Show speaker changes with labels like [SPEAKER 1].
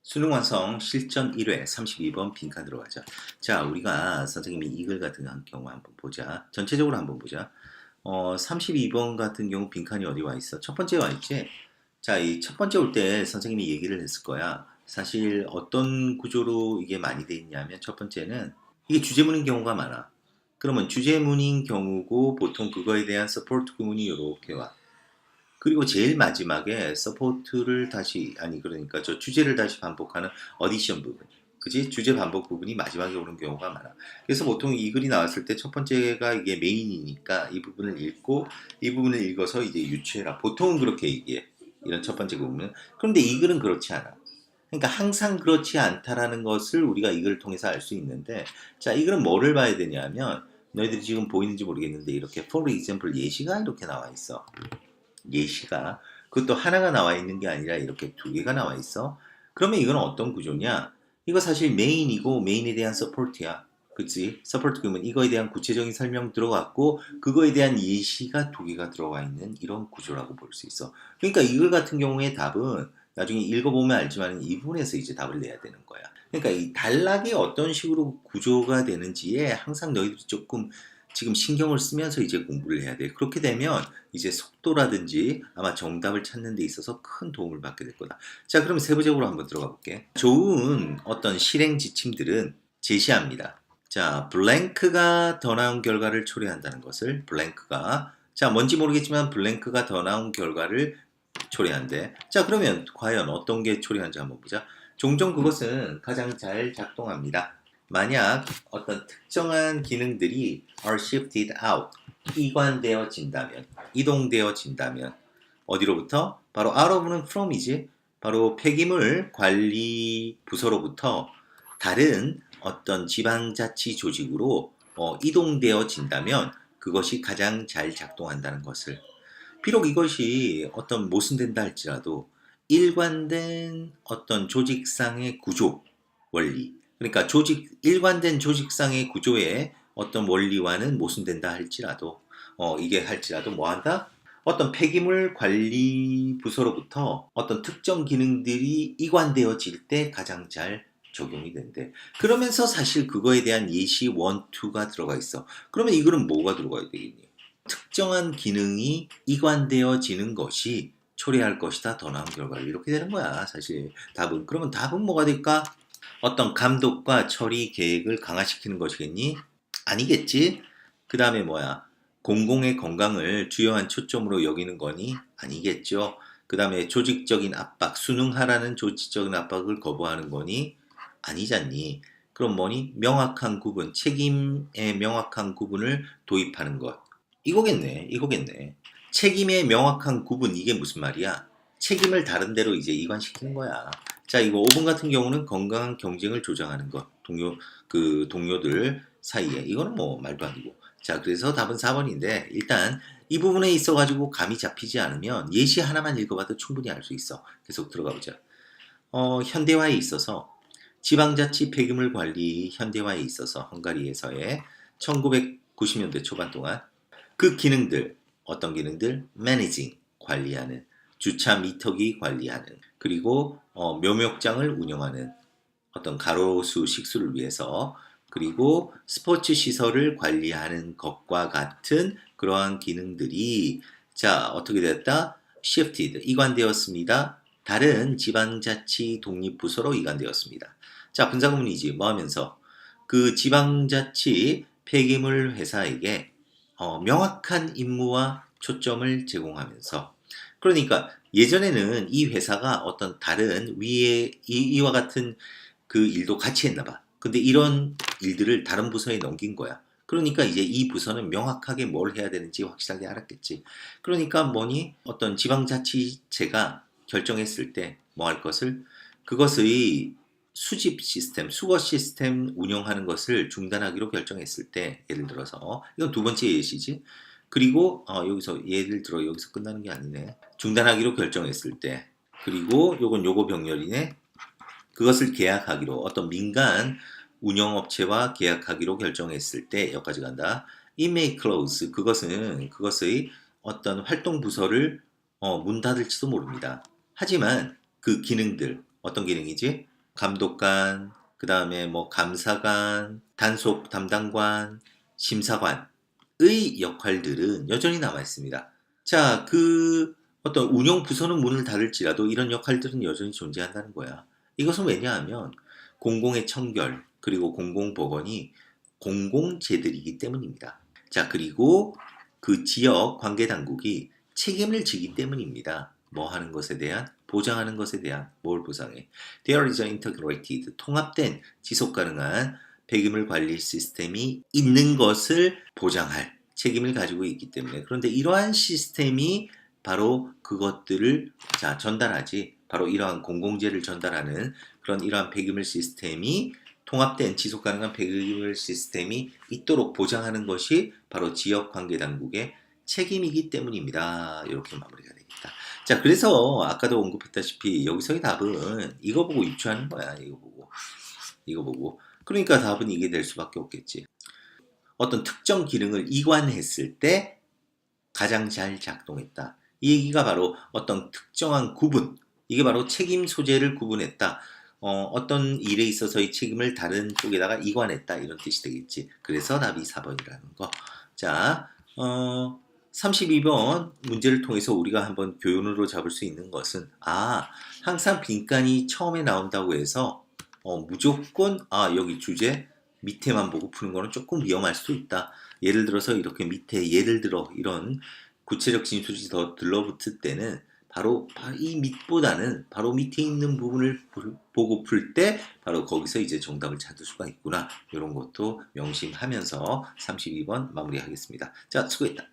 [SPEAKER 1] 수능 완성 실전 1회 32번 빈칸 들어가자. 자, 우리가 선생님이 이글 같은 경우 한번 보자. 전체적으로 한번 보자. 32번 같은 경우 빈칸이 어디 와 있어? 첫 번째 와 있지? 자, 이 첫 번째 올 때 선생님이 얘기를 했을 거야. 사실 어떤 구조로 이게 많이 돼 있냐면 첫 번째는 이게 주제문인 경우가 많아. 그러면 주제문인 경우고 보통 그거에 대한 서포트 구문이 이렇게 와. 그리고 제일 마지막에 서포트를 다시 아니 그러니까 저 주제를 다시 반복하는 어디션 부분. 그지? 주제 반복 부분이 마지막에 오는 경우가 많아. 그래서 보통 이 글이 나왔을 때 첫 번째가 이게 메인이니까 이 부분을 읽고 이 부분을 읽어서 이제 유추해라. 보통은 그렇게 얘기해. 이런 첫 번째 부분은. 그런데 이 글은 그렇지 않아. 그러니까 항상 그렇지 않다라는 것을 우리가 이 글을 통해서 알 수 있는데, 자, 이 글은 뭐를 봐야 되냐면 너희들이 지금 보이는지 모르겠는데 이렇게 for example 예시가 이렇게 나와 있어. 예시가 그것도 하나가 나와 있는 게 아니라 이렇게 두 개가 나와 있어. 그러면 이건 어떤 구조냐? 이거 사실 메인이고 메인에 대한 서포트야. 그치? 서포트 그러면 이거에 대한 구체적인 설명 들어갔고 그거에 대한 예시가 두 개가 들어가 있는 이런 구조라고 볼 수 있어. 그러니까 이걸 같은 경우에 답은 나중에 읽어보면 알지만 이 부분에서 이제 답을 내야 되는 거야. 그러니까 이 단락이 어떤 식으로 구조가 되는지에 항상 너희들이 조금 지금 신경을 쓰면서 이제 공부를 해야 돼. 그렇게 되면 이제 속도라든지 아마 정답을 찾는 데 있어서 큰 도움을 받게 될 거다. 자, 그럼 세부적으로 한번 들어가 볼게. 좋은 어떤 실행 지침들은 제시합니다. 자, 블랭크가 더 나은 결과를 초래한다는 것을 블랭크가 자, 뭔지 모르겠지만 블랭크가 더 나은 결과를 초래한대. 자, 그러면 과연 어떤 게 초래한지 한번 보자. 종종 그것은 가장 잘 작동합니다. 만약 어떤 특정한 기능들이 are shifted out, 이관되어진다면, 이동되어진다면 어디로부터? 바로 out of는 from이지. 바로 폐기물 관리 부서로부터 다른 어떤 지방자치 조직으로 이동되어진다면 그것이 가장 잘 작동한다는 것을. 비록 이것이 어떤 모순된다 할지라도 일관된 어떤 조직상의 구조, 원리, 그러니까 일관된 조직상의 구조의 어떤 원리와는 모순된다 할지라도, 이게 할지라도 뭐 한다? 어떤 폐기물 관리 부서로부터 어떤 특정 기능들이 이관되어질 때 가장 잘 적용이 된대. 그러면서 사실 그거에 대한 예시 1, 2가 들어가 있어. 그러면 이거는 뭐가 들어가야 되겠니? 특정한 기능이 이관되어지는 것이 초래할 것이다. 더 나은 결과를. 이렇게 되는 거야. 사실 답은. 그러면 답은 뭐가 될까? 어떤 감독과 처리 계획을 강화시키는 것이겠니? 아니겠지? 그 다음에 뭐야? 공공의 건강을 주요한 초점으로 여기는 거니? 아니겠죠? 그 다음에 조직적인 압박, 순응하라는 조직적인 압박을 거부하는 거니? 아니잖니? 그럼 뭐니? 명확한 구분, 책임의 명확한 구분을 도입하는 것. 이거겠네, 이거겠네. 책임의 명확한 구분, 이게 무슨 말이야? 책임을 다른 데로 이제 이관시키는 거야. 자, 이거 5번 같은 경우는 건강한 경쟁을 조장하는 것. 동료들 사이에. 이거는 뭐 말도 아니고. 자, 그래서 답은 4번인데, 일단 이 부분에 있어가지고 감이 잡히지 않으면 예시 하나만 읽어봐도 충분히 알 수 있어. 계속 들어가 보자. 현대화에 있어서 지방자치 폐기물 관리 현대화에 있어서 헝가리에서의 1990년대 초반 동안 그 기능들, 어떤 기능들? managing, 관리하는, 주차 미터기 관리하는, 그리고 묘목장을 운영하는 어떤 가로수 식수를 위해서, 그리고 스포츠 시설을 관리하는 것과 같은 그러한 기능들이 자, 어떻게 됐다? shifted, 이관되었습니다. 다른 지방자치 독립부서로 이관되었습니다. 자, 분사구문이지. 뭐 하면서 그 지방자치 폐기물 회사에게 명확한 임무와 초점을 제공하면서 그러니까 예전에는 이 회사가 어떤 다른 위에 이와 같은 그 일도 같이 했나 봐. 근데 이런 일들을 다른 부서에 넘긴 거야. 그러니까 이제 이 부서는 명확하게 뭘 해야 되는지 확실하게 알았겠지. 그러니까 뭐니? 어떤 지방자치제가 결정했을 때 뭐 할 것을 그것의 수집 시스템, 수거 시스템 운영하는 것을 중단하기로 결정했을 때 예를 들어서 이건 두 번째 예시지. 그리고 여기서 예를 들어 여기서 끝나는 게 아니네. 중단하기로 결정했을 때 그리고 요건 요거 병렬이네. 그것을 계약하기로 어떤 민간 운영업체와 계약하기로 결정했을 때 여기까지 간다. It may close 그것은 그것의 어떤 활동 부서를 문 닫을지도 모릅니다. 하지만 그 기능들, 어떤 기능이지? 감독관, 그 다음에 뭐 감사관, 단속 담당관, 심사관의 역할들은 여전히 남아 있습니다. 자, 그 어떤 운영 부서는 문을 닫을지라도 이런 역할들은 여전히 존재한다는 거야. 이것은 왜냐하면 공공의 청결, 그리고 공공보건이 공공재들이기 때문입니다. 자, 그리고 그 지역 관계당국이 책임을 지기 때문입니다. 뭐 하는 것에 대한, 보장하는 것에 대한, 뭘 보장해? There is an integrated, 통합된 지속 가능한 폐기물 관리 시스템이 있는 것을 보장할 책임을 가지고 있기 때문에, 그런데 이러한 시스템이 바로 그것들을 전달하지, 바로 이러한 공공재를 전달하는 그런 이러한 폐기물 시스템이, 통합된 지속 가능한 폐기물 시스템이 있도록 보장하는 것이 바로 지역 관계 당국의 책임이기 때문입니다. 이렇게 마무리가 되겠다. 자, 그래서 아까도 언급했다시피 여기서의 답은 이거 보고 유추하는 거야. 이거 보고. 그러니까 답은 이게 될 수밖에 없겠지. 어떤 특정 기능을 이관했을 때 가장 잘 작동했다. 이 얘기가 바로 어떤 특정한 구분, 이게 바로 책임 소재를 구분했다. 어떤 일에 있어서의 책임을 다른 쪽에다가 이관했다, 이런 뜻이 되겠지. 그래서 답이 4번이라는 거. 자, 32번 문제를 통해서 우리가 한번 교훈으로 잡을 수 있는 것은, 항상 빈칸이 처음에 나온다고 해서 무조건 여기 주제 밑에만 보고 푸는 거는 조금 위험할 수도 있다. 예를 들어서 이렇게 밑에, 예를 들어 이런 구체적 진술이 더 들러붙을 때는 바로 이 밑보다는 바로 밑에 있는 부분을 보고 풀 때 바로 거기서 이제 정답을 찾을 수가 있구나. 이런 것도 명심하면서 32번 마무리하겠습니다. 자, 수고했다.